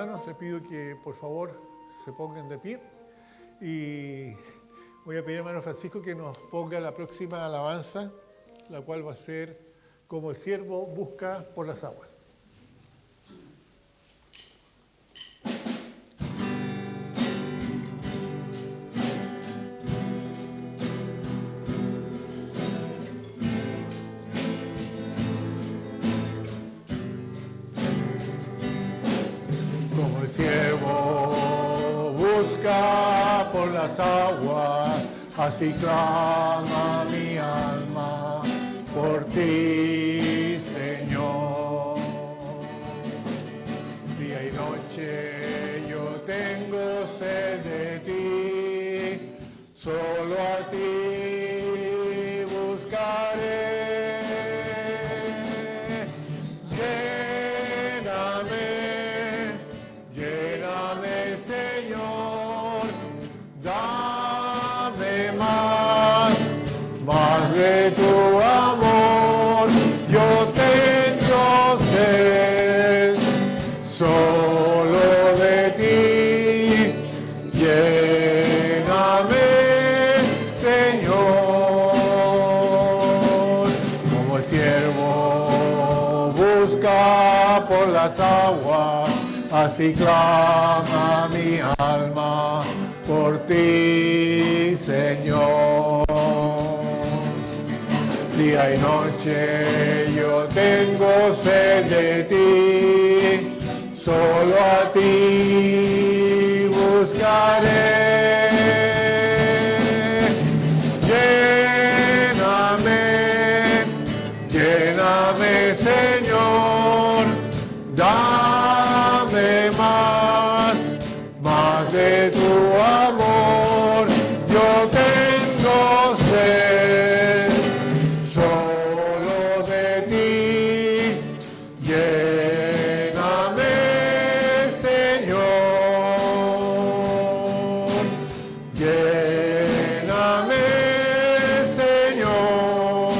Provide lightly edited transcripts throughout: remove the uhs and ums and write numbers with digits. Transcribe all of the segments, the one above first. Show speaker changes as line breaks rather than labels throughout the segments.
hermanos, les pido que por favor se pongan de pie y voy a pedir al hermano Francisco que nos ponga la próxima alabanza, la cual va a ser Como el siervo busca por las aguas. Como el siervo busca por las aguas, así clama mi alma por ti, Señor. Día y noche yo tengo sed de ti, solo a ti buscaré. Lléname, Señor, dame más de tu amor. Yo tengo sed solo de ti. Lléname, Señor, como el siervo busca por las aguas, así clama mi alma por ti, Señor. Día y noche yo tengo sed de ti, solo a ti buscaré. Lléname, Señor, dame más de tu amor. Yo tengo sed solo de ti. Lléname, Señor. Lléname, Señor.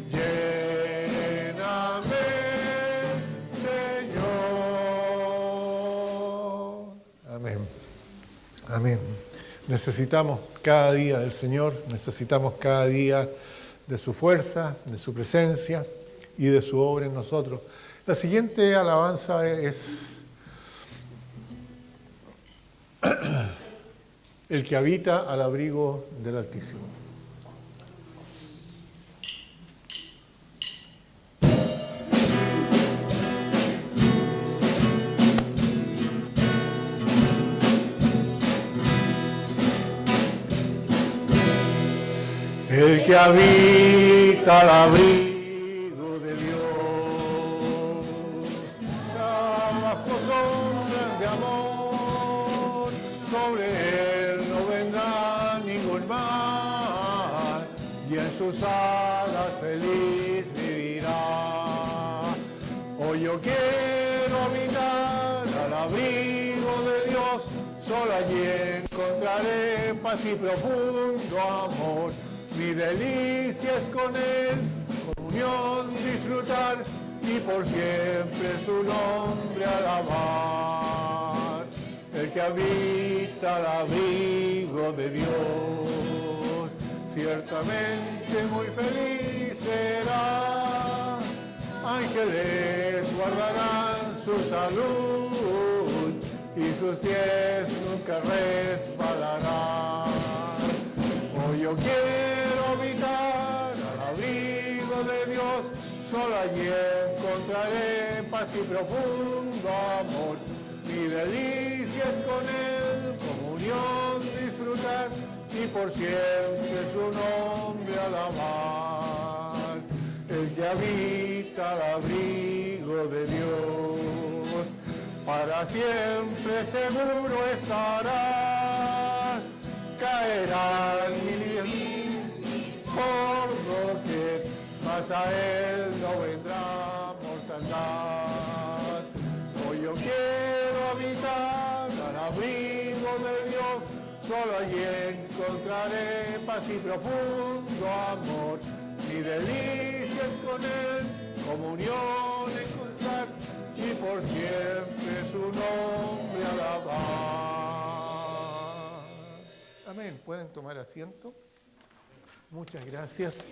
Lléname, Señor. Amén. Amén. Necesitamos cada día del Señor, necesitamos cada día de su fuerza, de su presencia y de su obra en nosotros. La siguiente alabanza es el que habita al abrigo del Altísimo. El que habita al abrigo de Dios, bajo sombras de amor, sobre él no vendrá ningún mal, y en sus alas feliz vivirá. Hoy yo quiero habitar al abrigo de Dios, solo allí encontraré paz y profundo amor. Mi delicia es con él, comunión disfrutar y por siempre su nombre alabar. El que habita al abrigo de Dios, ciertamente muy feliz será. Ángeles guardarán su salud y sus pies nunca resbalarán. Hoy yo quiero habitar al abrigo de Dios, solo allí encontraré paz y profundo amor. Mi delicia es con él, comunión disfrutar y por siempre su nombre alabar. El que habita al abrigo de Dios, para siempre seguro estará. Caerán mil por doquier, mas a él no vendrá mortandad. Hoy yo quiero habitar al abrigo de Dios, solo allí encontraré paz y profundo amor. Mi delicia es con él, comunión encontrar y por pueden tomar asiento. Muchas gracias.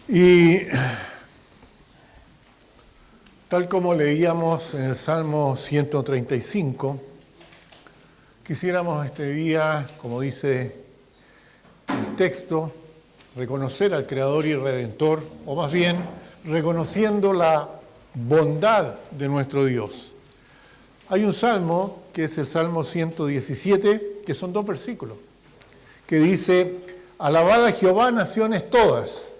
Y tal como leíamos en el Salmo 135, quisiéramos este día, como dice el texto, reconocer al Creador y Redentor, o más bien reconociendo la bondad de nuestro Dios. Hay un salmo, que es el Salmo 117, que son 2 versículos, que dice: alabad a Jehová, naciones todas,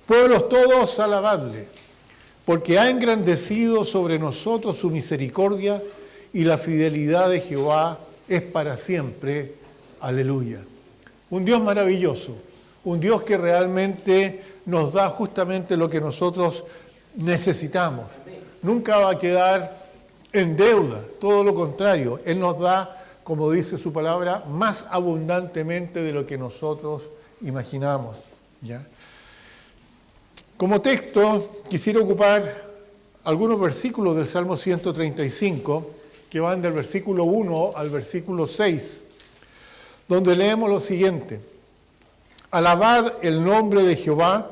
pueblos todos, alabadle, porque ha engrandecido sobre nosotros su misericordia y la fidelidad de Jehová es para siempre. Aleluya. Un Dios maravilloso, un Dios que realmente nos da justamente lo que nosotros necesitamos. Nunca va a quedar en deuda, todo lo contrario. Él nos da, como dice su palabra, más abundantemente de lo que nosotros imaginamos. ¿Ya? Como texto, quisiera ocupar algunos versículos del Salmo 135, que van del versículo 1 al versículo 6, donde leemos lo siguiente: alabad el nombre de Jehová,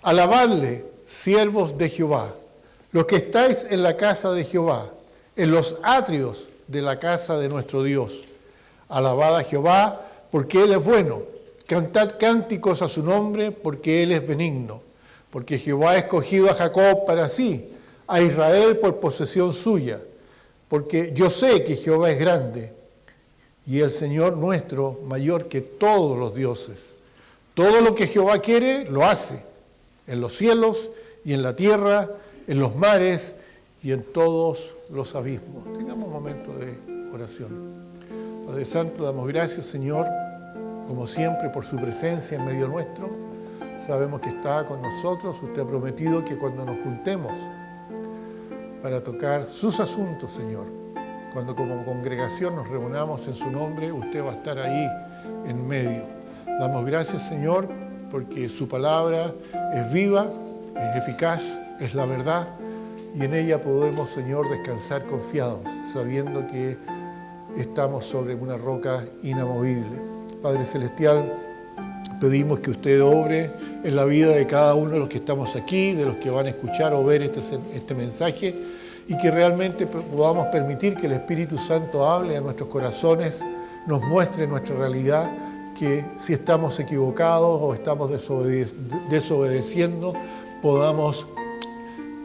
alabadle, siervos de Jehová, los que estáis en la casa de Jehová, en los atrios de la casa de nuestro Dios. Alabad a Jehová, porque Él es bueno. Cantad cánticos a su nombre, porque Él es benigno. Porque Jehová ha escogido a Jacob para sí, a Israel por posesión suya. Porque yo sé que Jehová es grande, y el Señor nuestro mayor que todos los dioses. Todo lo que Jehová quiere, lo hace, en los cielos y en la tierra, en los mares y en todos los abismos. Tengamos un momento de oración. Padre Santo, damos gracias, Señor, como siempre, por su presencia en medio nuestro. Sabemos que está con nosotros. Usted ha prometido que cuando nos juntemos para tocar sus asuntos, Señor, cuando como congregación nos reunamos en su nombre, usted va a estar ahí en medio. Damos gracias, Señor, porque su palabra es viva, es eficaz, es la verdad, y en ella podemos, Señor, descansar confiados, sabiendo que estamos sobre una roca inamovible. Padre Celestial, pedimos que usted obre en la vida de cada uno de los que estamos aquí, de los que van a escuchar o ver este mensaje, y que realmente podamos permitir que el Espíritu Santo hable a nuestros corazones, nos muestre nuestra realidad, que si estamos equivocados o estamos desobedeciendo, podamos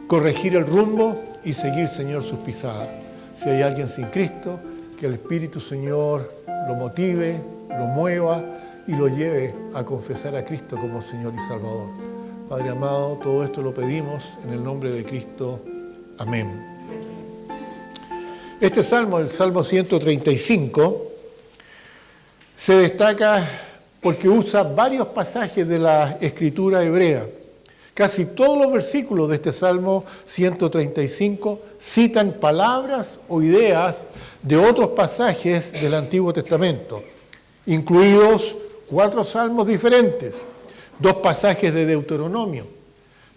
corregir el rumbo y seguir, Señor, sus pisadas. Si hay alguien sin Cristo, que el Espíritu, Señor, lo motive, lo mueva y lo lleve a confesar a Cristo como Señor y Salvador. Padre amado, todo esto lo pedimos en el nombre de Cristo. Amén. Este salmo, el Salmo 135, se destaca porque usa varios pasajes de la Escritura hebrea. Casi todos los versículos de este Salmo 135 citan palabras o ideas de otros pasajes del Antiguo Testamento, incluidos 4 salmos diferentes, 2 pasajes de Deuteronomio,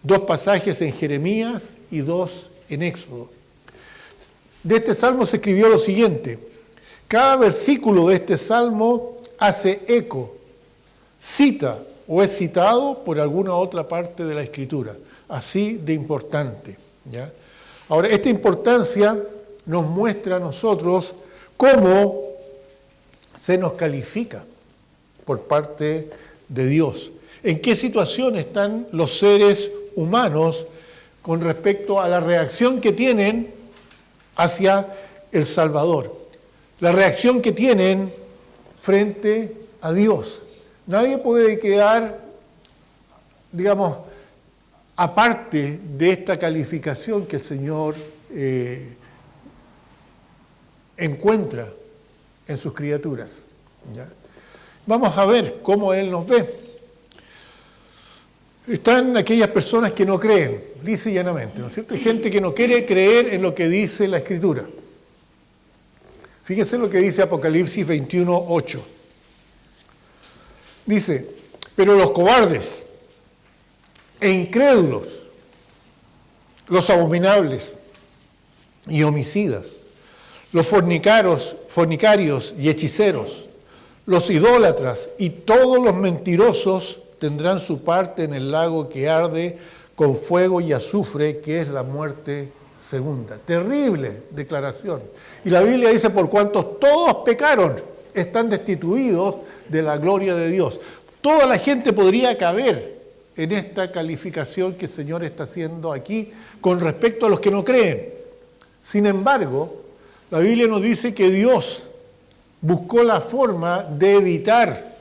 2 pasajes en Jeremías y 2 en Éxodo. De este salmo se escribió lo siguiente: cada versículo de este salmo hace eco, cita o es citado por alguna otra parte de la Escritura, así de importante, ¿ya? Ahora, esta importancia nos muestra a nosotros cómo se nos califica por parte de Dios. ¿En qué situación están los seres humanos con respecto a la reacción que tienen hacia el Salvador? La reacción que tienen frente a Dios. Nadie puede quedar, digamos, aparte de esta calificación que el Señor encuentra en sus criaturas, ¿ya? Vamos a ver cómo Él nos ve. Están aquellas personas que no creen, lisa y llanamente, ¿no es cierto? Hay gente que no quiere creer en lo que dice la Escritura. Fíjense lo que dice Apocalipsis 21:8. Dice: pero los cobardes e incrédulos los abominables y homicidas, los fornicarios y hechiceros, los idólatras y todos los mentirosos tendrán su parte en el lago que arde con fuego y azufre, que es la muerte segunda. Terrible declaración. Y la Biblia dice, por cuanto todos pecaron, están destituidos de la gloria de Dios. Toda la gente podría caber en esta calificación que el Señor está haciendo aquí con respecto a los que no creen. Sin embargo, la Biblia nos dice que Dios buscó la forma de evitar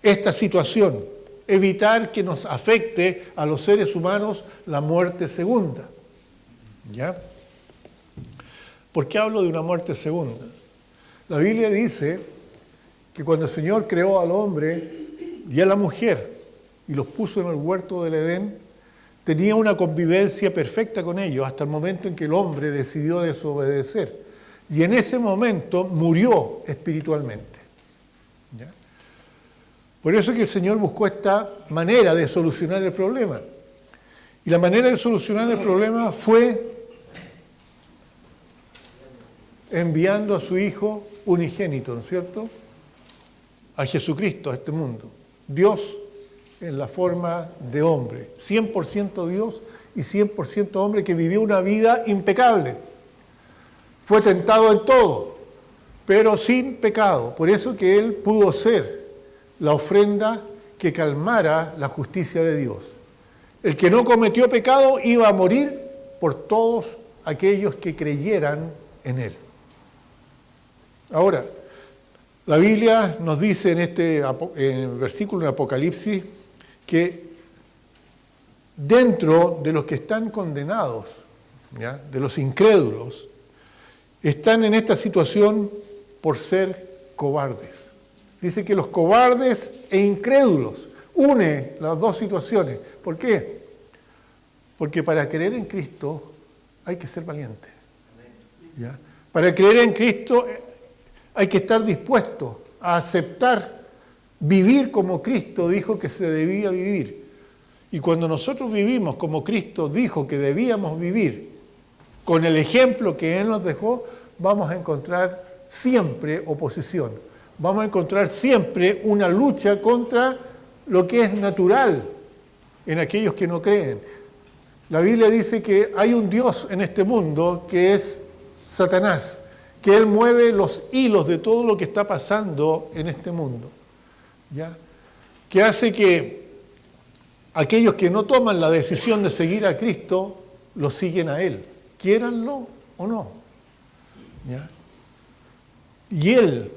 esta situación, evitar que nos afecte a los seres humanos la muerte segunda. ¿Ya? ¿Por qué hablo de una muerte segunda? La Biblia dice que cuando el Señor creó al hombre y a la mujer y los puso en el huerto del Edén, tenía una convivencia perfecta con ellos hasta el momento en que el hombre decidió desobedecer. Y en ese momento murió espiritualmente. ¿Ya? Por eso es que el Señor buscó esta manera de solucionar el problema. Y la manera de solucionar el problema fue enviando a su Hijo unigénito, ¿no es cierto?, a Jesucristo, a este mundo. Dios en la forma de hombre, 100% Dios y 100% hombre, que vivió una vida impecable. Fue tentado en todo, pero sin pecado. Por eso que Él pudo ser la ofrenda que calmara la justicia de Dios. El que no cometió pecado iba a morir por todos aquellos que creyeran en Él. Ahora, la Biblia nos dice en el versículo de Apocalipsis que dentro de los que están condenados, ¿ya?, de los incrédulos, están en esta situación por ser cobardes. Dice que los cobardes e incrédulos, une las dos situaciones. ¿Por qué? Porque para creer en Cristo hay que ser valiente. ¿Ya? Para creer en Cristo hay que estar dispuesto a aceptar vivir como Cristo dijo que se debía vivir. Y cuando nosotros vivimos como Cristo dijo que debíamos vivir, con el ejemplo que Él nos dejó, vamos a encontrar siempre oposición. Vamos a encontrar siempre una lucha contra lo que es natural en aquellos que no creen. La Biblia dice que hay un Dios en este mundo que es Satanás, que Él mueve los hilos de todo lo que está pasando en este mundo, ¿ya? Que hace que aquellos que no toman la decisión de seguir a Cristo, lo siguen a Él, quiéranlo o no, ¿ya? Y Él,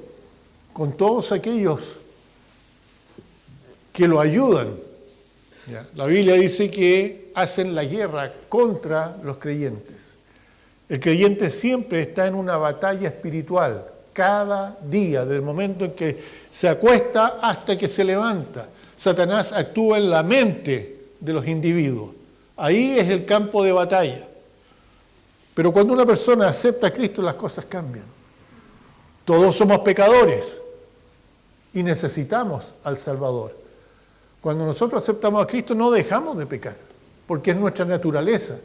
con todos aquellos que lo ayudan, ¿ya? La Biblia dice que hacen la guerra contra los creyentes. El creyente siempre está en una batalla espiritual, cada día, desde el momento en que se acuesta hasta que se levanta. Satanás actúa en la mente de los individuos. Ahí es el campo de batalla. Pero cuando una persona acepta a Cristo, las cosas cambian. Todos somos pecadores y necesitamos al Salvador. Cuando nosotros aceptamos a Cristo, no dejamos de pecar, porque es nuestra naturaleza.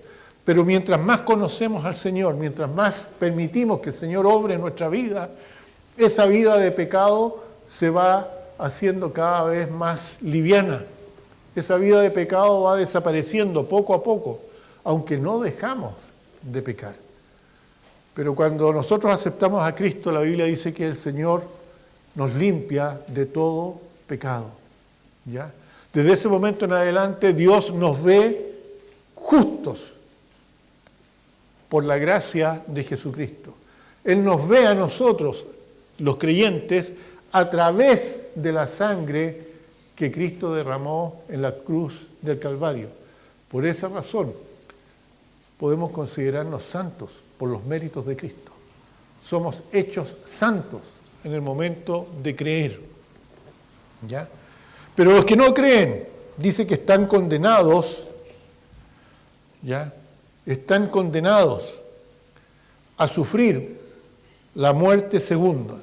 Pero mientras más conocemos al Señor, mientras más permitimos que el Señor obre en nuestra vida, esa vida de pecado se va haciendo cada vez más liviana. Esa vida de pecado va desapareciendo poco a poco, aunque no dejamos de pecar. Pero cuando nosotros aceptamos a Cristo, la Biblia dice que el Señor nos limpia de todo pecado, ¿ya? Desde ese momento en adelante, Dios nos ve justos por la gracia de Jesucristo. Él nos ve a nosotros, los creyentes, a través de la sangre que Cristo derramó en la cruz del Calvario. Por esa razón, podemos considerarnos santos por los méritos de Cristo. Somos hechos santos en el momento de creer, ¿ya? Pero los que no creen, dice que están condenados, ¿ya? Están condenados a sufrir la muerte segunda,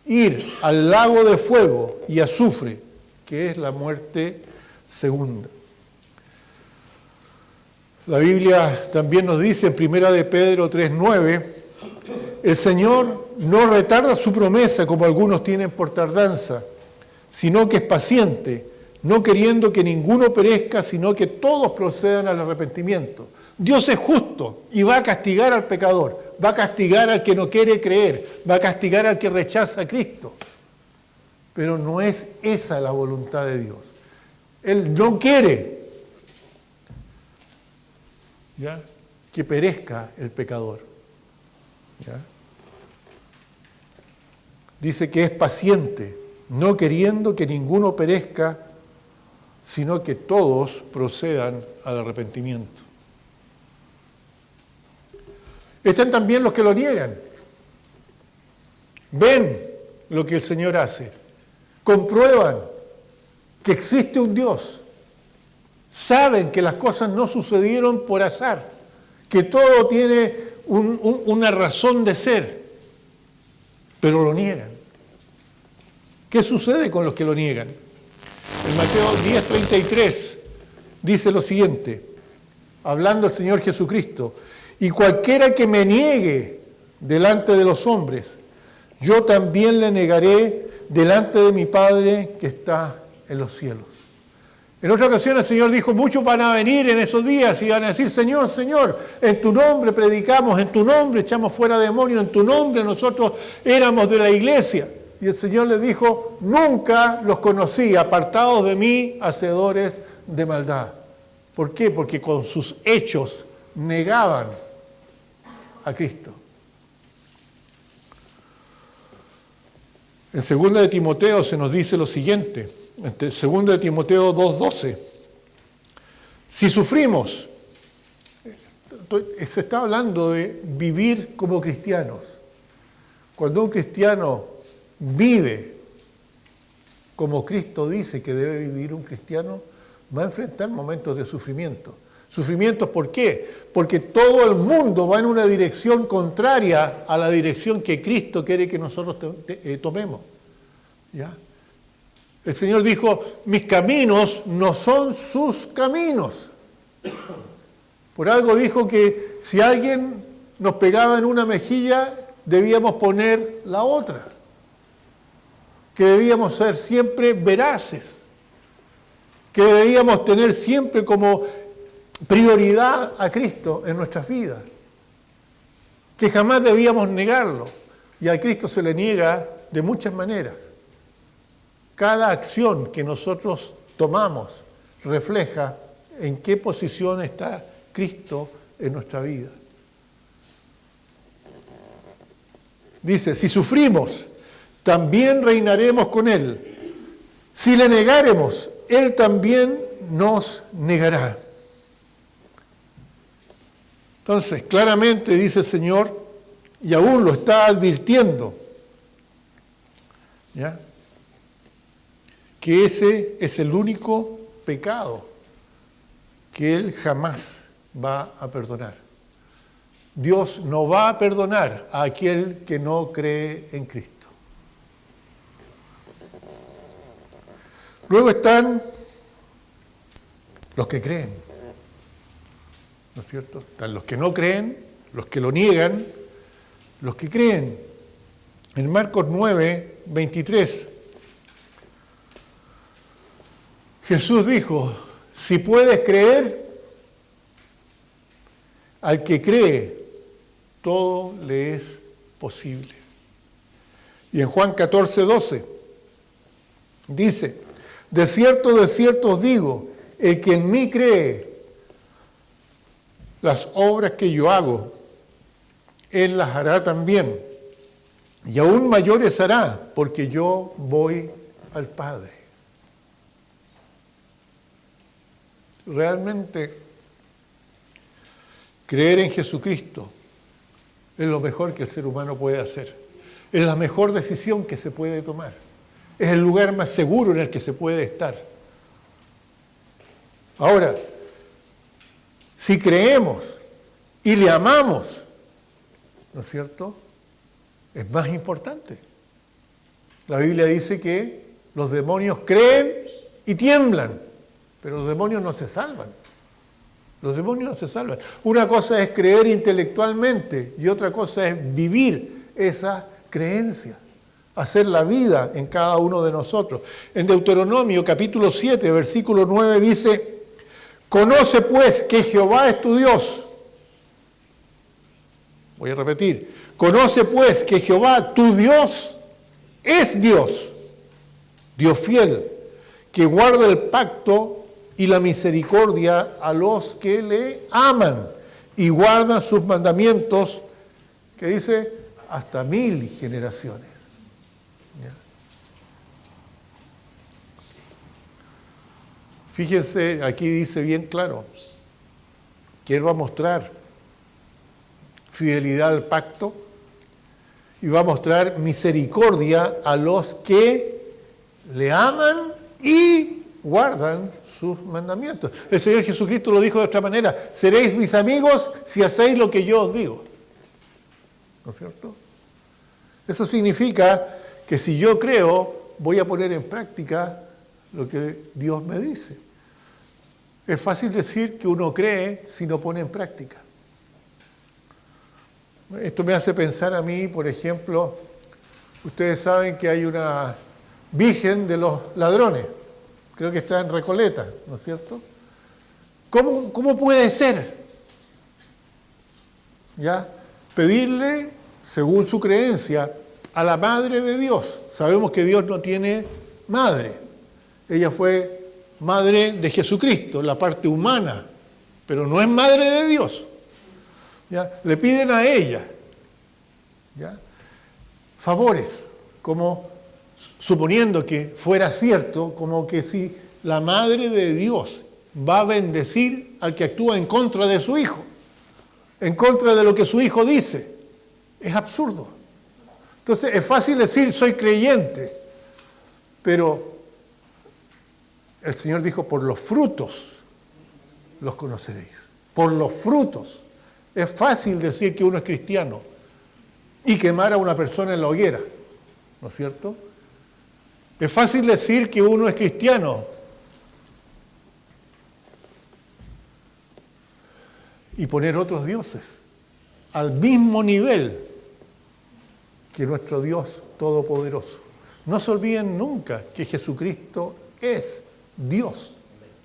ir al lago de fuego y azufre, que es la muerte segunda. La Biblia también nos dice en 1 de Pedro 3:9, el Señor no retarda su promesa como algunos tienen por tardanza, sino que es paciente, no queriendo que ninguno perezca, sino que todos procedan al arrepentimiento. Dios es justo y va a castigar al pecador, va a castigar al que no quiere creer, va a castigar al que rechaza a Cristo. Pero no es esa la voluntad de Dios. Él no quiere, ¿ya?, que perezca el pecador, ¿ya? Dice que es paciente, no queriendo que ninguno perezca, sino que todos procedan al arrepentimiento. Están también los que lo niegan. Ven lo que el Señor hace. Comprueban que existe un Dios. Saben que las cosas no sucedieron por azar, que todo tiene una razón de ser, pero lo niegan. ¿Qué sucede con los que lo niegan? En Mateo 10:33 dice lo siguiente, hablando el Señor Jesucristo: y cualquiera que me niegue delante de los hombres, yo también le negaré delante de mi Padre que está en los cielos. En otra ocasión el Señor dijo, muchos van a venir en esos días y van a decir, Señor, Señor, en tu nombre predicamos, en tu nombre echamos fuera demonios, en tu nombre nosotros éramos de la iglesia. Y el Señor les dijo, nunca los conocí, apartados de mí, hacedores de maldad. ¿Por qué? Porque con sus hechos negaban a Cristo. En 2 de Timoteo se nos dice lo siguiente, en 2 de Timoteo 2:12, si sufrimos, se está hablando de vivir como cristianos. Cuando un cristiano vive como Cristo dice que debe vivir un cristiano, va a enfrentar momentos de sufrimiento. ¿Sufrimientos por qué? Porque todo el mundo va en una dirección contraria a la dirección que Cristo quiere que nosotros tomemos. ¿Ya? El Señor dijo, mis caminos no son sus caminos. Por algo dijo que si alguien nos pegaba en una mejilla, debíamos poner la otra. Que debíamos ser siempre veraces. Que debíamos tener siempre como prioridad a Cristo en nuestras vidas, que jamás debíamos negarlo, y a Cristo se le niega de muchas maneras. Cada acción que nosotros tomamos refleja en qué posición está Cristo en nuestra vida. Dice, si sufrimos, también reinaremos con Él. Si le negáremos, Él también nos negará. Entonces, claramente dice el Señor, y aún lo está advirtiendo, ¿ya?, que ese es el único pecado que Él jamás va a perdonar. Dios no va a perdonar a aquel que no cree en Cristo. Luego están los que creen. ¿No es cierto? Están los que no creen, los que lo niegan, los que creen. En Marcos 9:23, Jesús dijo, si puedes creer, al que cree, todo le es posible. Y en Juan 14:12, dice, de cierto os digo, el que en mí cree, las obras que yo hago, Él las hará también, y aún mayores hará, porque yo voy al Padre. Realmente, creer en Jesucristo es lo mejor que el ser humano puede hacer. Es la mejor decisión que se puede tomar. Es el lugar más seguro en el que se puede estar. Ahora, si creemos y le amamos, ¿no es cierto?, es más importante. La Biblia dice que los demonios creen y tiemblan, pero los demonios no se salvan. Los demonios no se salvan. Una cosa es creer intelectualmente y otra cosa es vivir esa creencia, hacer la vida en cada uno de nosotros. En Deuteronomio capítulo 7, versículo 9 dice: conoce pues que Jehová es tu Dios. Voy a repetir. Conoce pues que Jehová tu Dios es Dios, Dios fiel, que guarda el pacto y la misericordia a los que le aman y guardan sus mandamientos, que dice, hasta 1000 generaciones. ¿Ya? Fíjense, aquí dice bien claro que Él va a mostrar fidelidad al pacto y va a mostrar misericordia a los que le aman y guardan sus mandamientos. El Señor Jesucristo lo dijo de otra manera: seréis mis amigos si hacéis lo que yo os digo. ¿No es cierto? Eso significa que si yo creo, voy a poner en práctica lo que Dios me dice. Es fácil decir que uno cree si no pone en práctica. Esto me hace pensar a mí, por ejemplo, ustedes saben que hay una Virgen de los Ladrones, creo que está en Recoleta, ¿no es cierto? ¿Cómo puede ser? ¿Ya? Pedirle, según su creencia, a la Madre de Dios. Sabemos que Dios no tiene madre. Ella fue madre de Jesucristo, la parte humana, pero no es madre de Dios. ¿Ya? Le piden a ella, ¿ya?, favores, como suponiendo que fuera cierto, como que si la Madre de Dios va a bendecir al que actúa en contra de su hijo, en contra de lo que su hijo dice. Es absurdo. Entonces es fácil decir soy creyente, pero el Señor dijo: por los frutos los conoceréis. Por los frutos. Es fácil decir que uno es cristiano y quemar a una persona en la hoguera, ¿no es cierto? Es fácil decir que uno es cristiano y poner otros dioses al mismo nivel que nuestro Dios Todopoderoso. No se olviden nunca que Jesucristo es Dios,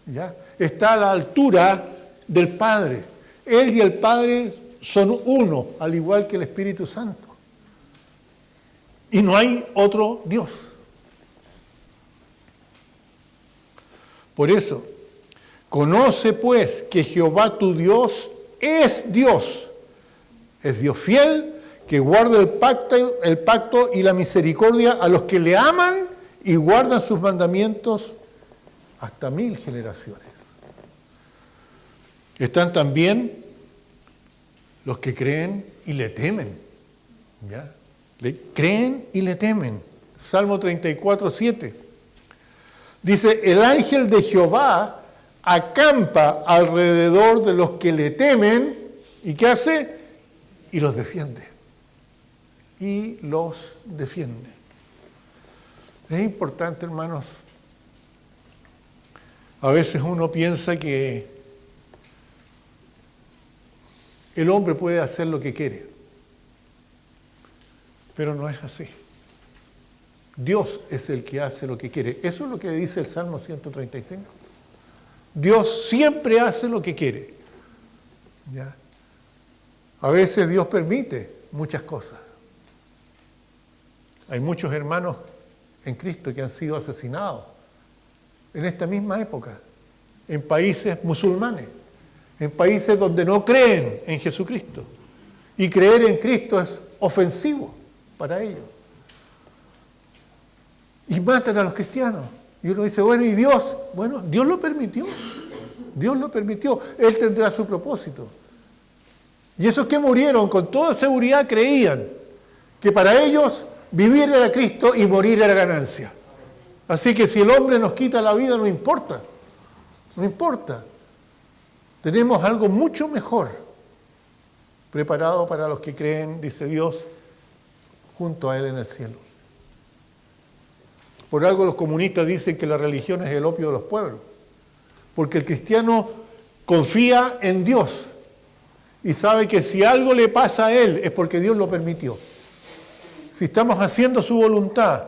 ¿ya? Está a la altura del Padre. Él y el Padre son uno, al igual que el Espíritu Santo. Y no hay otro Dios. Por eso, conoce pues que Jehová tu Dios es Dios fiel, que guarda el pacto y la misericordia a los que le aman y guardan sus mandamientos hasta 1000 generaciones. Están también los que creen y le temen. ¿Ya? Le creen y le temen. Salmo 34, 7. Dice: el ángel de Jehová acampa alrededor de los que le temen. ¿Y qué hace? Y los defiende. Y los defiende. Es importante, hermanos. A veces uno piensa que el hombre puede hacer lo que quiere, pero no es así. Dios es el que hace lo que quiere. Eso es lo que dice el Salmo 135. Dios siempre hace lo que quiere. ¿Ya? A veces Dios permite muchas cosas. Hay muchos hermanos en Cristo que han sido asesinados en esta misma época, en países musulmanes, en países donde no creen en Jesucristo. Y creer en Cristo es ofensivo para ellos. Y matan a los cristianos. Y uno dice, bueno, ¿y Dios? Bueno, Dios lo permitió. Dios lo permitió. Él tendrá su propósito. Y esos que murieron con toda seguridad creían que para ellos vivir era Cristo y morir era ganancia. Así que si el hombre nos quita la vida, no importa. No importa. Tenemos algo mucho mejor preparado para los que creen, dice Dios, junto a Él en el cielo. Por algo los comunistas dicen que la religión es el opio de los pueblos. Porque el cristiano confía en Dios y sabe que si algo le pasa a él es porque Dios lo permitió. Si estamos haciendo su voluntad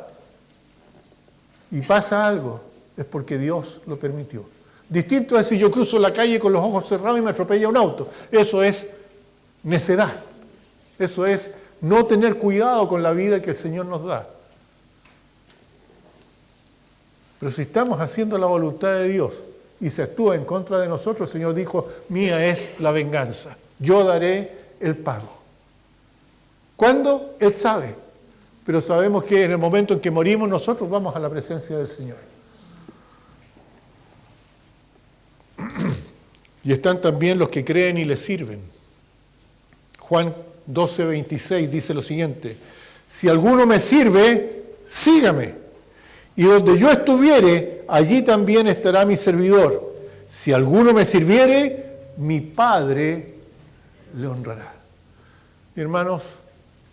y pasa algo, es porque Dios lo permitió. Distinto es si yo cruzo la calle con los ojos cerrados y me atropella un auto. Eso es necedad. Eso es no tener cuidado con la vida que el Señor nos da. Pero si estamos haciendo la voluntad de Dios y se actúa en contra de nosotros, el Señor dijo, mía es la venganza, yo daré el pago. ¿Cuándo? Él sabe, pero sabemos que en el momento en que morimos nosotros vamos a la presencia del Señor. Y están también los que creen y les sirven. Juan 12:26 dice lo siguiente, si alguno me sirve, sígame. Y donde yo estuviere, allí también estará mi servidor. Si alguno me sirviere, mi Padre le honrará. Hermanos,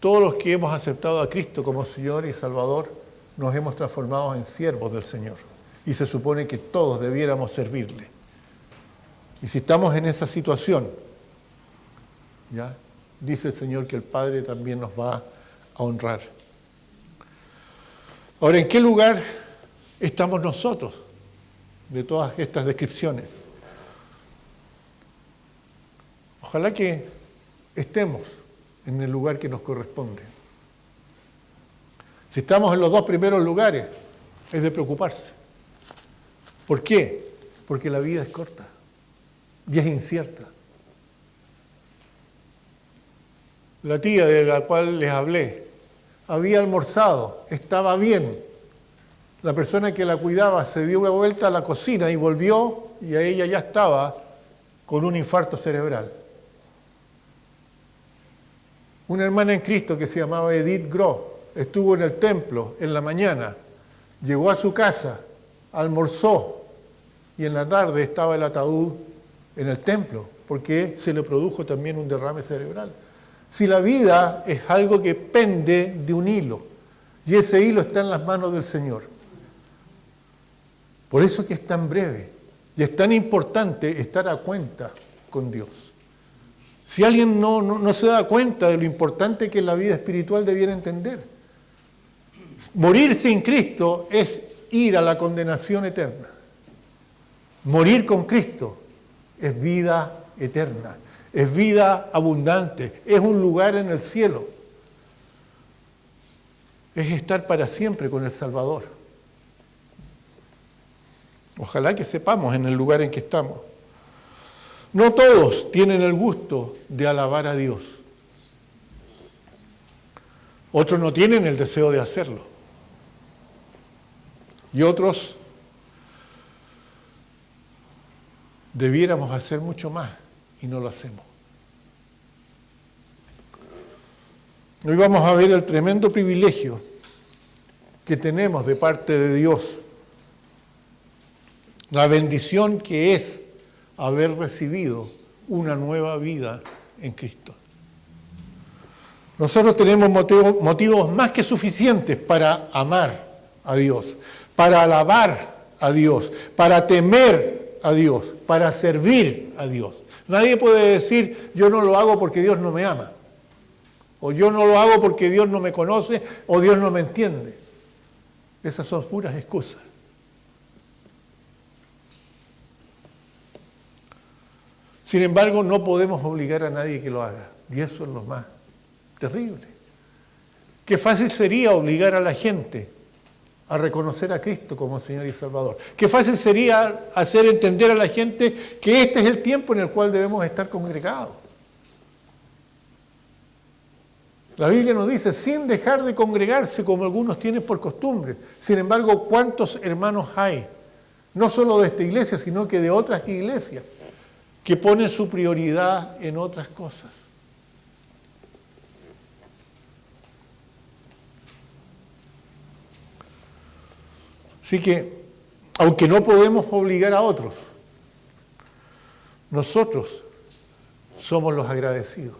todos los que hemos aceptado a Cristo como Señor y Salvador, nos hemos transformado en siervos del Señor. Y se supone que todos debiéramos servirle. Y si estamos en esa situación, ¿ya? Dice el Señor que el Padre también nos va a honrar. Ahora, ¿en qué lugar estamos nosotros de todas estas descripciones? Ojalá que estemos en el lugar que nos corresponde. Si estamos en los dos primeros lugares, es de preocuparse. ¿Por qué? Porque la vida es corta y es incierta. La tía de la cual les hablé había almorzado, estaba bien. La persona que la cuidaba se dio una vuelta a la cocina y volvió y a ella ya estaba con un infarto cerebral. Una hermana en Cristo que se llamaba Edith Groh estuvo en el templo en la mañana, llegó a su casa, almorzó y en la tarde estaba el ataúd en el templo porque se le produjo también un derrame cerebral. Si la vida es algo que pende de un hilo, y ese hilo está en las manos del Señor. Por eso que es tan breve, y es tan importante estar a cuenta con Dios. Si alguien no se da cuenta de lo importante que es la vida espiritual, debiera entender. Morir sin Cristo es ir a la condenación eterna. Morir con Cristo es vida eterna. Es vida abundante, es un lugar en el cielo. Es estar para siempre con el Salvador. Ojalá que sepamos en el lugar en que estamos. No todos tienen el gusto de alabar a Dios. Otros no tienen el deseo de hacerlo. Y otros debiéramos hacer mucho más. Y no lo hacemos. Hoy vamos a ver el tremendo privilegio que tenemos de parte de Dios, la bendición que es haber recibido una nueva vida en Cristo. Nosotros tenemos motivos más que suficientes para amar a Dios, para alabar a Dios, para temer a Dios, para servir a Dios. Nadie puede decir, yo no lo hago porque Dios no me ama, o yo no lo hago porque Dios no me conoce, o Dios no me entiende. Esas son puras excusas. Sin embargo, no podemos obligar a nadie que lo haga, y eso es lo más terrible. Qué fácil sería obligar a la gente a reconocer a Cristo como Señor y Salvador. Qué fácil sería hacer entender a la gente que este es el tiempo en el cual debemos estar congregados. La Biblia nos dice, sin dejar de congregarse como algunos tienen por costumbre. Sin embargo, ¿cuántos hermanos hay? No solo de esta iglesia, sino que de otras iglesias, que ponen su prioridad en otras cosas. Así que, aunque no podemos obligar a otros, nosotros somos los agradecidos.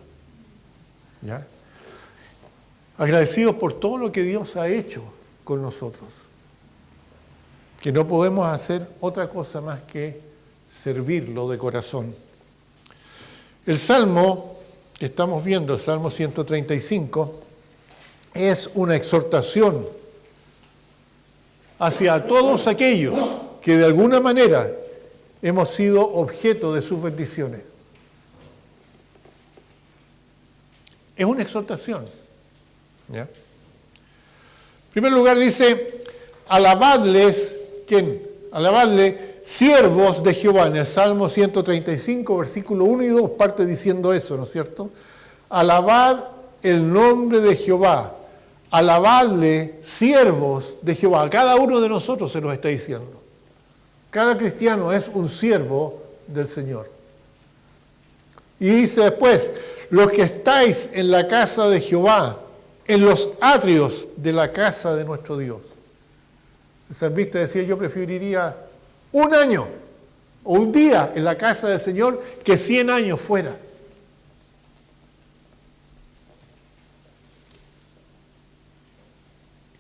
¿Ya? Agradecidos por todo lo que Dios ha hecho con nosotros. Que no podemos hacer otra cosa más que servirlo de corazón. El Salmo que estamos viendo, el Salmo 135, es una exhortación hacia todos aquellos que de alguna manera hemos sido objeto de sus bendiciones. Es una exhortación. ¿Ya? En primer lugar dice, alabadles, ¿quién? Alabadle, siervos de Jehová. En el Salmo 135, versículo 1 y 2, parte diciendo eso, ¿no es cierto? Alabad el nombre de Jehová. Alabadle, siervos de Jehová. A cada uno de nosotros se nos está diciendo. Cada cristiano es un siervo del Señor. Y dice después, los que estáis en la casa de Jehová, en los atrios de la casa de nuestro Dios. El salmista decía, yo preferiría un año o un día en la casa del Señor que 100 años fuera.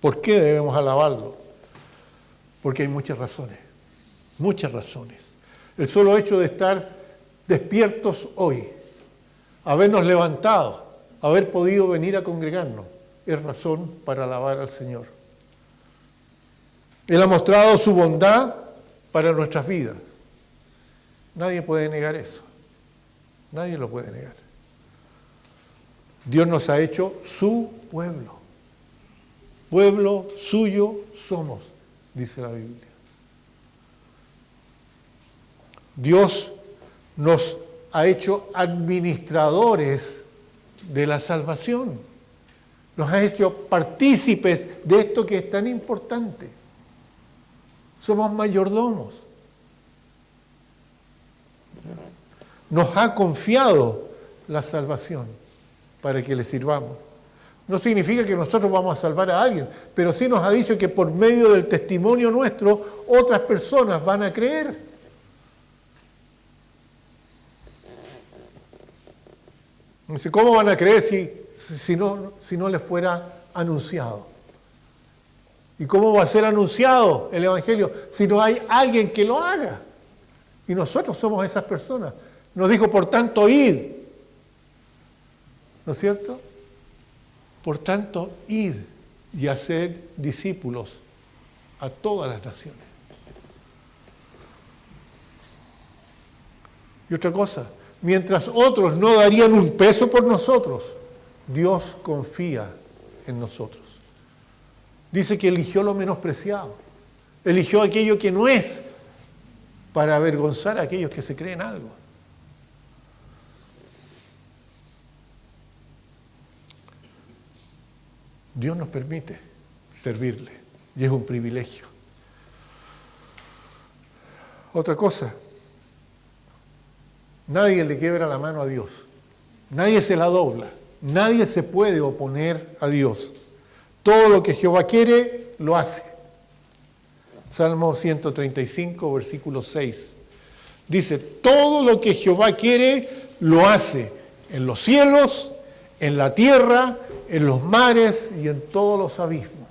¿Por qué debemos alabarlo? Porque hay muchas razones, muchas razones. El solo hecho de estar despiertos hoy, habernos levantado, haber podido venir a congregarnos, es razón para alabar al Señor. Él ha mostrado su bondad para nuestras vidas. Nadie puede negar eso. Nadie lo puede negar. Dios nos ha hecho su pueblo. Pueblo suyo somos, dice la Biblia. Dios nos ha hecho administradores de la salvación. Nos ha hecho partícipes de esto que es tan importante. Somos mayordomos. Nos ha confiado la salvación para que le sirvamos. No significa que nosotros vamos a salvar a alguien, pero sí nos ha dicho que por medio del testimonio nuestro otras personas van a creer. Dice, ¿cómo van a creer si no les fuera anunciado? ¿Y cómo va a ser anunciado el Evangelio si no hay alguien que lo haga? Y nosotros somos esas personas. Nos dijo, por tanto, id. ¿No es cierto? Por tanto, id y haced discípulos a todas las naciones. Y otra cosa, mientras otros no darían un peso por nosotros, Dios confía en nosotros. Dice que eligió lo menospreciado, eligió aquello que no es para avergonzar a aquellos que se creen algo. Dios nos permite servirle y es un privilegio. Otra cosa, nadie le quiebra la mano a Dios, nadie se la dobla, nadie se puede oponer a Dios. Todo lo que Jehová quiere, lo hace. Salmo 135, versículo 6. Dice, todo lo que Jehová quiere, lo hace en los cielos, en la tierra, en los mares y en todos los abismos.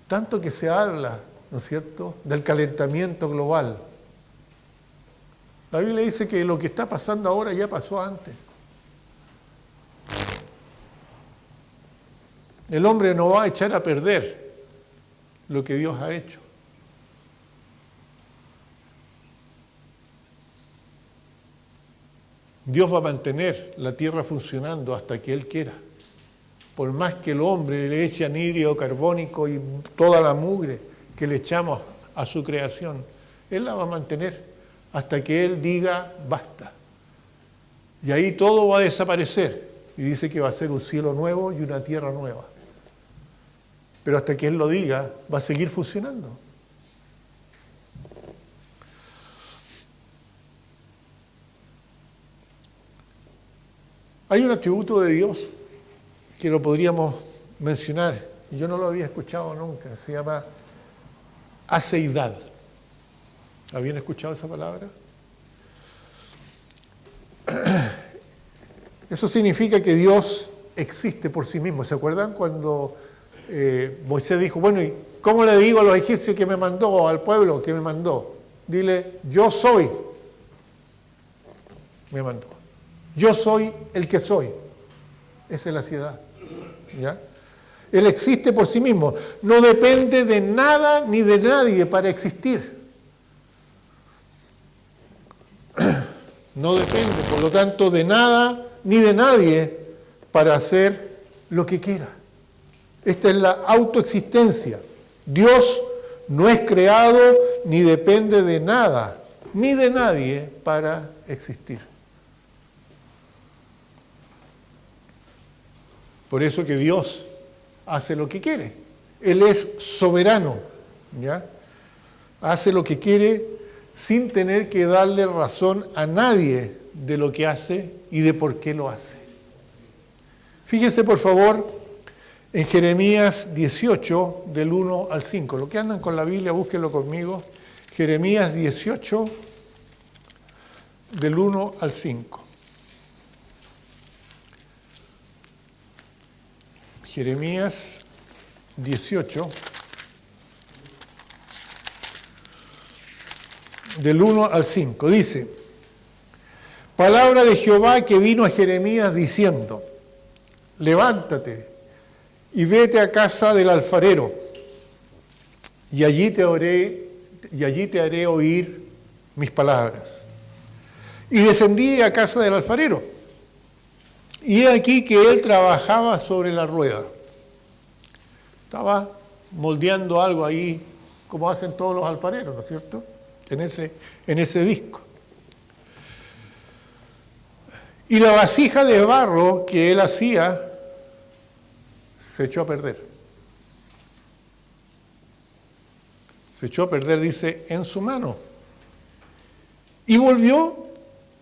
Tanto que se habla, ¿no es cierto?, del calentamiento global. La Biblia dice que lo que está pasando ahora ya pasó antes. El hombre no va a echar a perder lo que Dios ha hecho. Dios va a mantener la tierra funcionando hasta que Él quiera. Por más que el hombre le eche anhídrido carbónico y toda la mugre que le echamos a su creación, Él la va a mantener hasta que Él diga basta. Y ahí todo va a desaparecer. Y dice que va a ser un cielo nuevo y una tierra nueva. Pero hasta que Él lo diga, va a seguir funcionando. Hay un atributo de Dios que lo podríamos mencionar, y yo no lo había escuchado nunca, se llama aceidad. ¿Habían escuchado esa palabra? Eso significa que Dios existe por sí mismo. ¿Se acuerdan cuando Moisés dijo, bueno, ¿y cómo le digo a los egipcios que me mandó, al pueblo que me mandó? Dile, yo soy, me mandó. Yo soy el que soy. Esa es la ciudad. ¿Ya? Él existe por sí mismo. No depende de nada ni de nadie para existir. No depende, por lo tanto, de nada ni de nadie para hacer lo que quiera. Esta es la autoexistencia. Dios no es creado ni depende de nada ni de nadie para existir. Por eso que Dios hace lo que quiere. Él es soberano, ¿ya? Hace lo que quiere sin tener que darle razón a nadie de lo que hace y de por qué lo hace. Fíjense, por favor, en Jeremías 18, del 1 al 5. Los que andan con la Biblia, búsquenlo conmigo. Jeremías 18, del 1 al 5. Jeremías 18, del 1 al 5. Dice, palabra de Jehová que vino a Jeremías diciendo, levántate y vete a casa del alfarero, y allí te haré oír mis palabras. Y descendí a casa del alfarero, y he aquí que él trabajaba sobre la rueda. Estaba moldeando algo ahí, como hacen todos los alfareros, ¿no es cierto? En ese disco. Y la vasija de barro que él hacía se echó a perder. Se echó a perder, dice, en su mano. Y volvió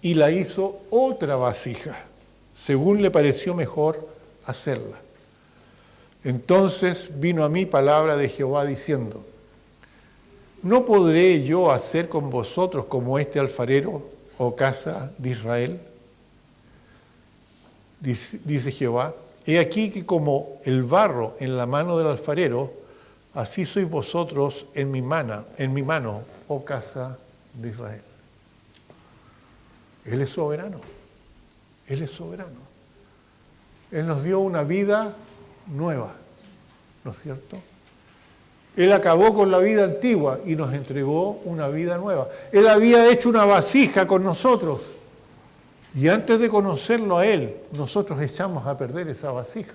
y la hizo otra vasija, según le pareció mejor hacerla. Entonces vino a mí palabra de Jehová diciendo, ¿no podré yo hacer con vosotros como este alfarero, oh casa de Israel? Dice Jehová, he aquí que como el barro en la mano del alfarero, así sois vosotros en mi mano, oh casa de Israel. Él es soberano. Él es soberano. Él nos dio una vida nueva, ¿no es cierto? Él acabó con la vida antigua y nos entregó una vida nueva. Él había hecho una vasija con nosotros y antes de conocerlo a Él, nosotros echamos a perder esa vasija.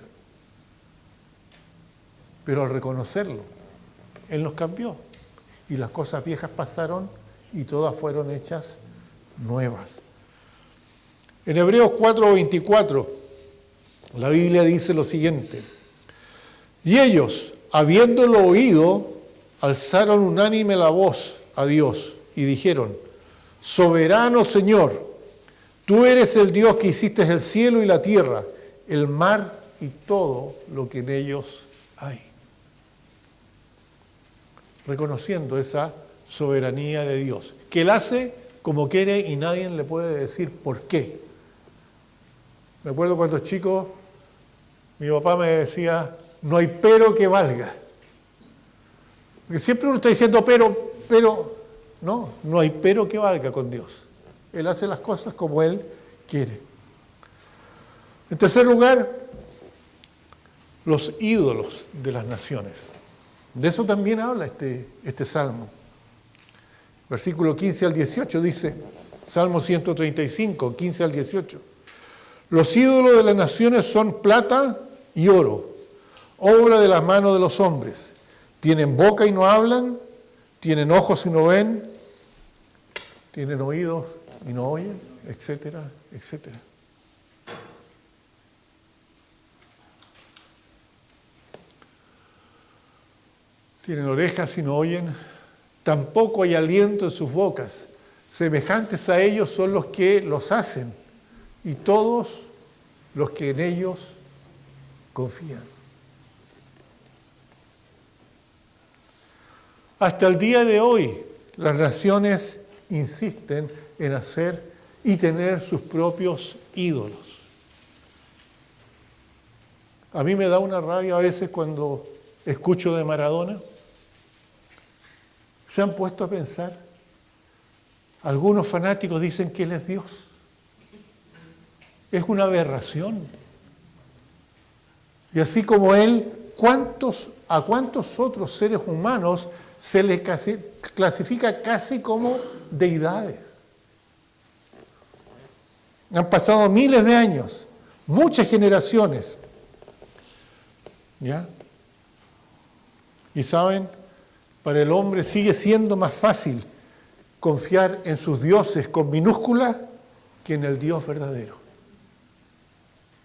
Pero al reconocerlo, Él nos cambió y las cosas viejas pasaron y todas fueron hechas nuevas. En Hebreos 4:24, la Biblia dice lo siguiente, y ellos, habiéndolo oído, alzaron unánime la voz a Dios y dijeron, soberano Señor, tú eres el Dios que hiciste el cielo y la tierra, el mar y todo lo que en ellos hay. Reconociendo esa soberanía de Dios, que Él hace como quiere y nadie le puede decir por qué. Me acuerdo cuando chico, mi papá me decía, no hay pero que valga. Porque siempre uno está diciendo pero, no hay pero que valga con Dios. Él hace las cosas como Él quiere. En tercer lugar, los ídolos de las naciones. De eso también habla este salmo. Versículo 15 al 18 dice, Salmo 135, 15 al 18. Los ídolos de las naciones son plata y oro, obra de las manos de los hombres. Tienen boca y no hablan, tienen ojos y no ven, tienen oídos y no oyen, etcétera, etcétera. Tienen orejas y no oyen, tampoco hay aliento en sus bocas. Semejantes a ellos son los que los hacen y todos los que en ellos confían. Hasta el día de hoy, las naciones insisten en hacer y tener sus propios ídolos. A mí me da una rabia a veces cuando escucho de Maradona. ¿Se han puesto a pensar Algunos fanáticos dicen que Él es Dios. Es una aberración. Y así como Él, ¿a cuántos otros seres humanos se les clasifica casi como deidades? Han pasado miles de años, muchas generaciones. ¿Ya? Y saben, para el hombre sigue siendo más fácil confiar en sus dioses con minúsculas que en el Dios verdadero.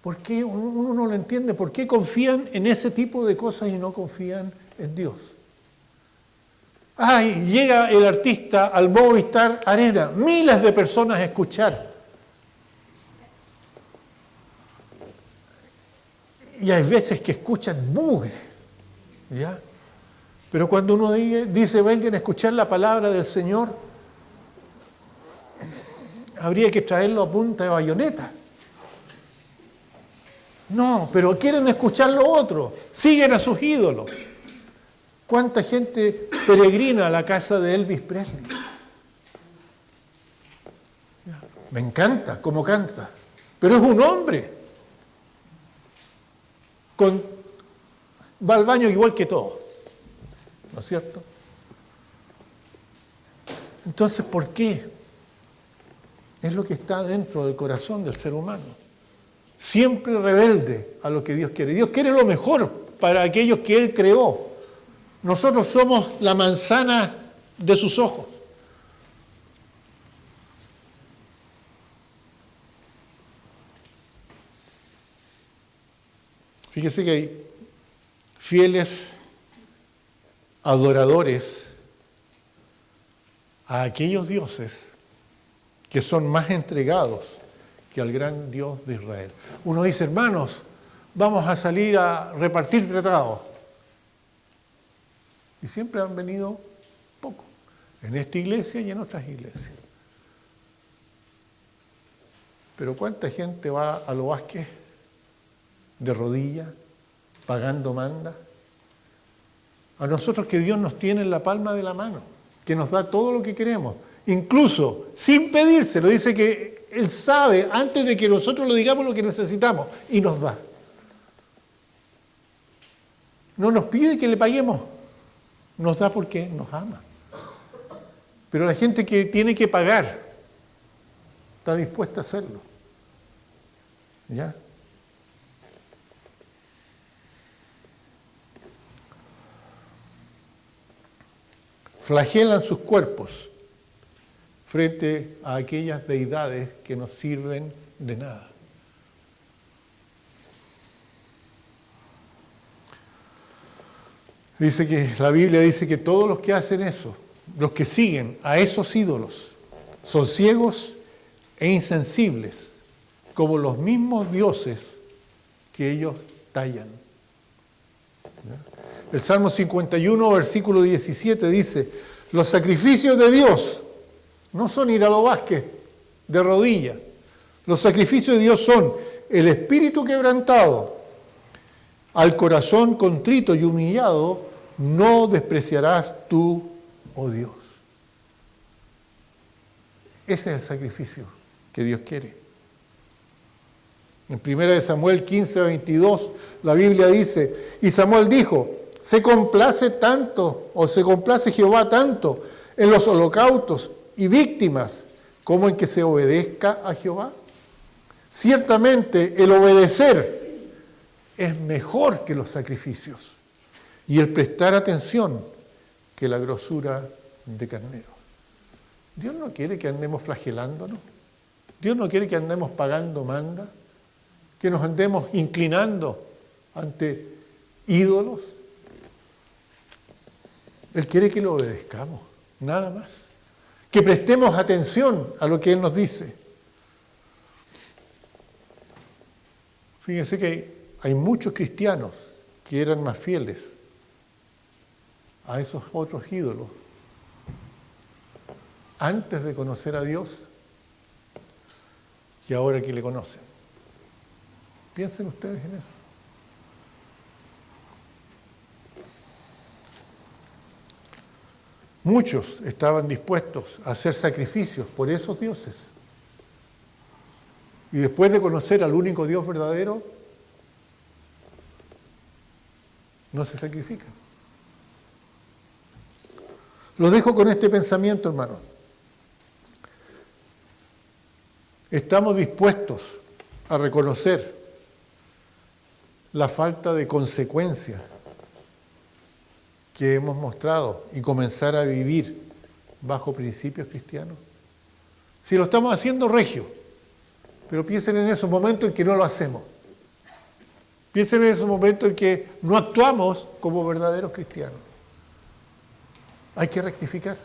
¿Por qué? Uno no lo entiende. ¿Por qué confían en ese tipo de cosas y no confían en Dios? ¡Ay! Llega el artista al Movistar Arena, miles de personas a escuchar. Y hay veces que escuchan mugre, ¿ya? Pero cuando uno dice, vengan a escuchar la palabra del Señor, habría que traerlo a punta de bayoneta. No, pero quieren escuchar lo otro, siguen a sus ídolos. ¿Cuánta gente peregrina a la casa de Elvis Presley? Me encanta cómo canta, pero es un hombre. Va al baño igual que todos, ¿no es cierto? Entonces, ¿por qué? Es lo que está dentro del corazón del ser humano. Siempre rebelde a lo que Dios quiere. Dios quiere lo mejor para aquellos que Él creó. Nosotros somos la manzana de sus ojos. Fíjese que hay fieles adoradores a aquellos dioses que son más entregados que al gran Dios de Israel. Uno dice, hermanos, vamos a salir a repartir tratados. Y siempre han venido poco, en esta iglesia y en otras iglesias. Pero ¿cuánta gente va a los Vázquez de rodillas, pagando manda? A nosotros que Dios nos tiene en la palma de la mano, que nos da todo lo que queremos, incluso sin pedírselo. Dice que Él sabe antes de que nosotros le digamos lo que necesitamos y nos da. No nos pide que le paguemos, nos da porque nos ama. Pero la gente que tiene que pagar está dispuesta a hacerlo. ¿Ya? Flagelan sus cuerpos frente a aquellas deidades que no sirven de nada. Dice que la Biblia dice que todos los que hacen eso, los que siguen a esos ídolos, son ciegos e insensibles, como los mismos dioses que ellos tallan. El Salmo 51, versículo 17 dice, los sacrificios de Dios no son ir a los Vázquez de rodillas. Los sacrificios de Dios son el espíritu quebrantado, al corazón contrito y humillado, no despreciarás tú, oh Dios. Ese es el sacrificio que Dios quiere. En 1 Samuel 15, 22, la Biblia dice, y Samuel dijo, se complace Jehová tanto en los holocaustos y víctimas como en que se obedezca a Jehová. Ciertamente el obedecer es mejor que los sacrificios y el prestar atención que la grosura de carnero. Dios no quiere que andemos flagelándonos. Dios no quiere que andemos pagando manda, que nos andemos inclinando ante ídolos. Él quiere que lo obedezcamos, nada más. Que prestemos atención a lo que Él nos dice. Fíjense que hay muchos cristianos que eran más fieles a esos otros ídolos antes de conocer a Dios que ahora que le conocen. Piensen ustedes en eso. Muchos estaban dispuestos a hacer sacrificios por esos dioses. Y después de conocer al único Dios verdadero, no se sacrifican. Los dejo con este pensamiento, hermano. ¿Estamos dispuestos a reconocer la falta de consecuencia que hemos mostrado y comenzar a vivir bajo principios cristianos? Si lo estamos haciendo, regio, pero piensen en esos momentos en que no lo hacemos. Piensen en esos momentos en que no actuamos como verdaderos cristianos. Hay que rectificar.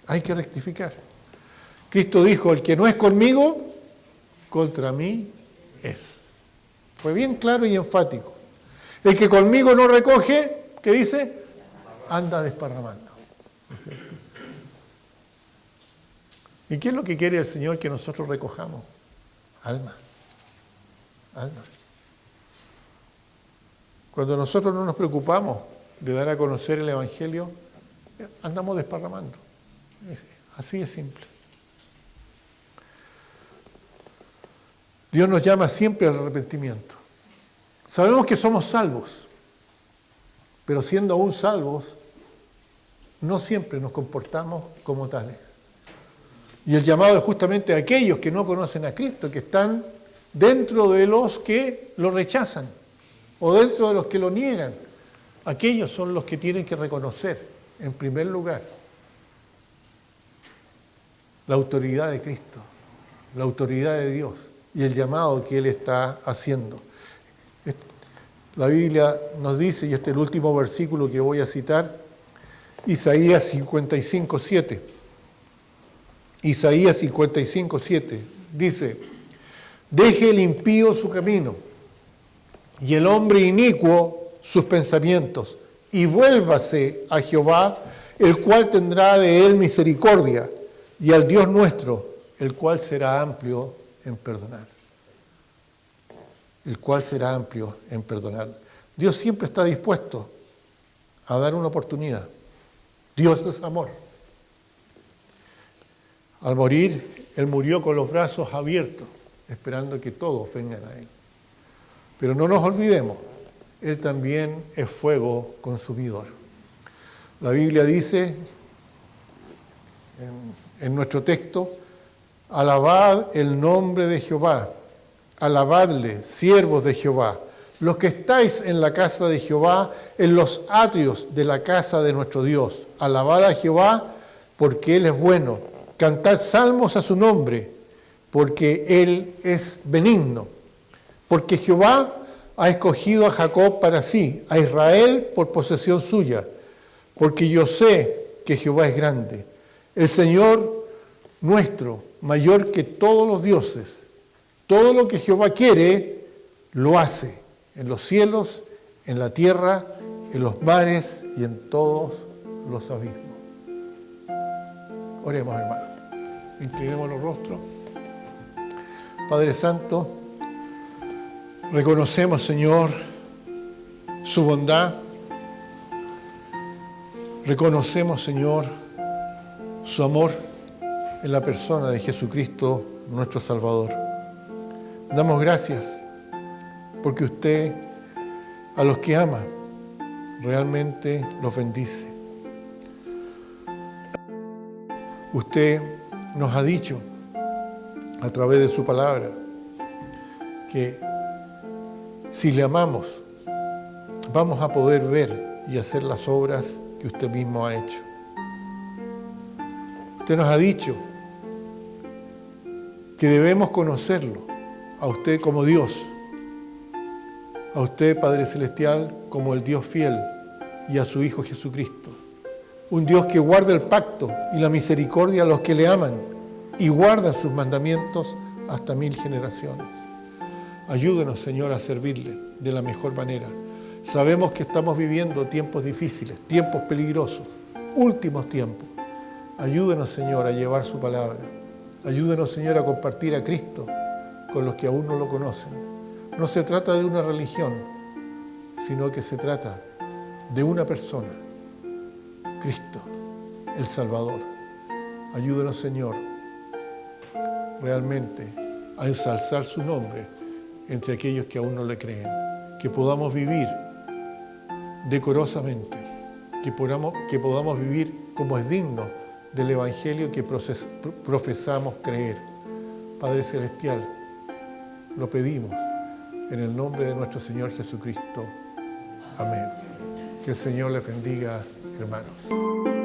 Hay que rectificar. Cristo dijo, el que no es conmigo, contra mí es. Fue bien claro y enfático. El que conmigo no recoge, ¿qué dice? Anda desparramando. ¿No es cierto? ¿Y qué es lo que quiere el Señor que nosotros recojamos? Alma. Alma. Cuando nosotros no nos preocupamos de dar a conocer el Evangelio, andamos desparramando. Así es simple. Dios nos llama siempre al arrepentimiento. Sabemos que somos salvos, pero siendo aún salvos, no siempre nos comportamos como tales. Y el llamado es justamente a aquellos que no conocen a Cristo, que están dentro de los que lo rechazan o dentro de los que lo niegan. Aquellos son los que tienen que reconocer, en primer lugar, la autoridad de Cristo, la autoridad de Dios y el llamado que Él está haciendo. La Biblia nos dice, y este es el último versículo que voy a citar, Isaías 55:7. Isaías 55:7 dice, deje el impío su camino y el hombre inicuo sus pensamientos y vuélvase a Jehová, el cual tendrá de él misericordia, y al Dios nuestro, el cual será amplio en perdonar. El cual será amplio en perdonar. Dios siempre está dispuesto a dar una oportunidad. Dios es amor. Al morir, Él murió con los brazos abiertos, esperando que todos vengan a Él. Pero no nos olvidemos, Él también es fuego consumidor. La Biblia dice en nuestro texto, alabad el nombre de Jehová, alabadle, siervos de Jehová, los que estáis en la casa de Jehová, en los atrios de la casa de nuestro Dios. Alabad a Jehová, porque Él es bueno. Cantad salmos a su nombre, porque Él es benigno. Porque Jehová ha escogido a Jacob para sí, a Israel por posesión suya. Porque yo sé que Jehová es grande. El Señor nuestro, mayor que todos los dioses. Todo lo que Jehová quiere, lo hace. En los cielos, en la tierra, en los mares y en todos los abismos. Oremos, hermanos. Inclinemos los rostros. Padre Santo, reconocemos, Señor, su bondad. Reconocemos, Señor, su amor en la persona de Jesucristo, nuestro Salvador. Damos gracias porque usted a los que ama realmente los bendice. Usted nos ha dicho a través de su palabra que si le amamos vamos a poder ver y hacer las obras que usted mismo ha hecho. Usted nos ha dicho que debemos conocerlo a usted como Dios, a usted, Padre Celestial, como el Dios fiel, y a su Hijo Jesucristo. Un Dios que guarda el pacto y la misericordia a los que le aman y guarda sus mandamientos hasta 1000 generaciones. Ayúdenos, Señor, a servirle de la mejor manera. Sabemos que estamos viviendo tiempos difíciles, tiempos peligrosos, últimos tiempos. Ayúdenos, Señor, a llevar su palabra. Ayúdenos, Señor, a compartir a Cristo con los que aún no lo conocen. No se trata de una religión, sino que se trata de una persona, Cristo, el Salvador. Ayúdanos, Señor, realmente a ensalzar su nombre entre aquellos que aún no le creen. Que podamos vivir decorosamente, que podamos vivir como es digno del Evangelio que profesamos creer. Padre Celestial, lo pedimos en el nombre de nuestro Señor Jesucristo. Amén. Que el Señor les bendiga, hermanos.